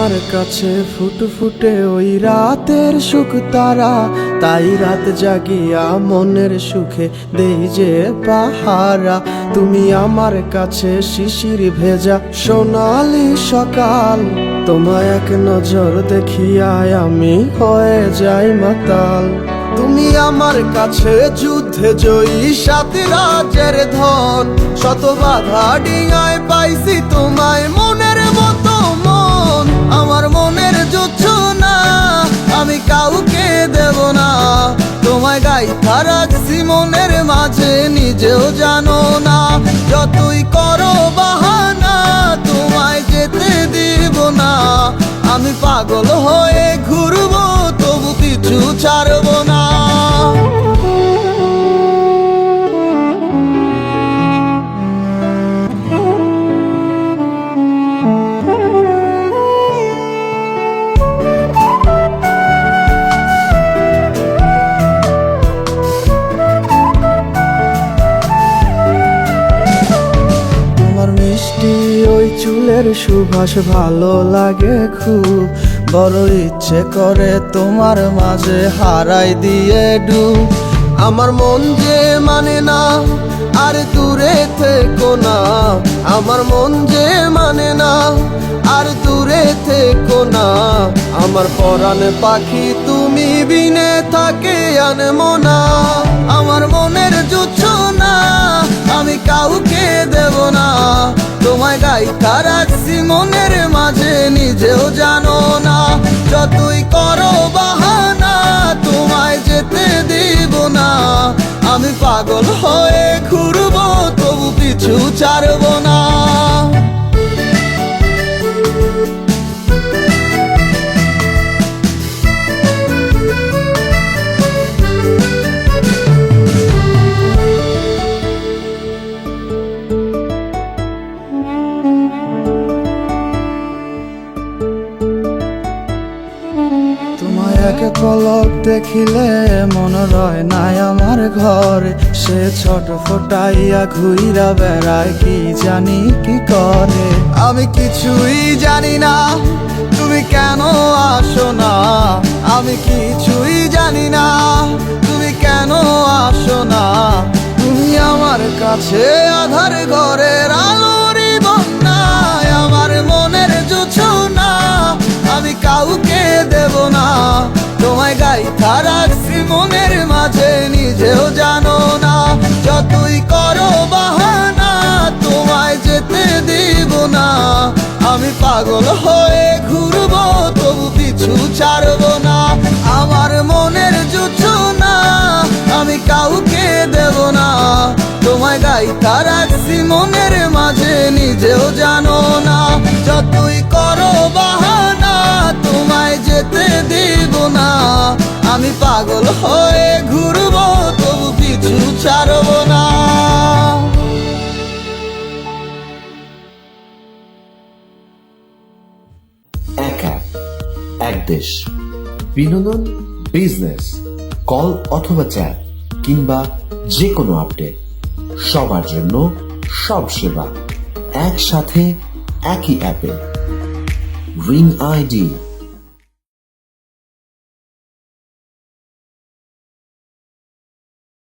আমার কাছে ফুটফুটে ওই রাতের সুখ তারা, তাই রাত জাগিয়া মনের সুখে দেই যে পাহারা। তুমি আমার কাছে শিশির ভেজা সোনালি সকাল, তোমায় এক নজর দেখিয়ায় আমি হয়ে যাই মাতাল। তুমি আমার কাছে যুদ্ধে জয়ী সাত রাজের ধন, শত বাধা ডিঙায় পাইছি তোমায় মনের মতো মন। আমার মনের জোছনা আমি কাউকে দেব না, তোমায় গাইথা রাখছি মনের মাঝে নিজেও জানো না। যতই করো বাহানা তোমায় যেতে দিব না, আমি পাগল হয়ে ঘুরবো তবু পিছু ছাড়বো না। মিষ্টি ওই চুলের সুবাস ভালো লাগে খুব, বড় ইচ্ছে করে তোমার মাঝে হারাই দিয়ে ডুব। আমার মন যে মানে না আর দূরে থেকো না, আমার মন যে মানে না আর দূরে থেকো না। আমার পরাণ পাখি তুমি বিনে থাকে আনমো না, আমার মনের জোছনা আমি কাউকে দেব না। তোমায় গাইথা রাখছি মনের মাঝে নিজেও জানো না, যতই করো বাহানা তোমায় যেতে দিব না। আমি পাগল হয়ে ঘুরবো তবু পিছু ছাড়বো না। এক পলক দেখিলে মন রয় নাই আমার ঘরে, সে ছোট ফোটাইয়া ঘুইরা বেড়ায় কি জানি কি করে। আমি কিছুই জানি না তুমি কেন আসো না, আমি কিছুই জানি না তুমি কেন আসো না। তুমি আমার কাছে আধার ঘরের আলোরই বন্যায়, আমার মনের জোছনা আমি কাউকে দেব না। তোমায় গাইথা রাখছি মনের মাঝে নিজেও জানো না, যতই করো বাহানা তোমায় যেতে দিব না। আমি পাগল হয়ে ঘুরবো তবু পিছু ছাড়বো না। আমার মনের জোছনা আমি কাউকে দেব না, তোমায় গাইথা রাখছি মনের মাঝে নিজেও জানো না। যতই করো বাহানা তোমায় যেতে দিব না, আমি পাগল হয়ে ঘুরবো তবু পিছু ছাড়বো না। এক অ্যাপ, এক দেশ, বিনোদন, বিজনেস, কল অথবা চ্যাট কিংবা যে কোনো আপডেট, সবার জন্য সব সেবা একসাথে একই অ্যাপে। Ring ID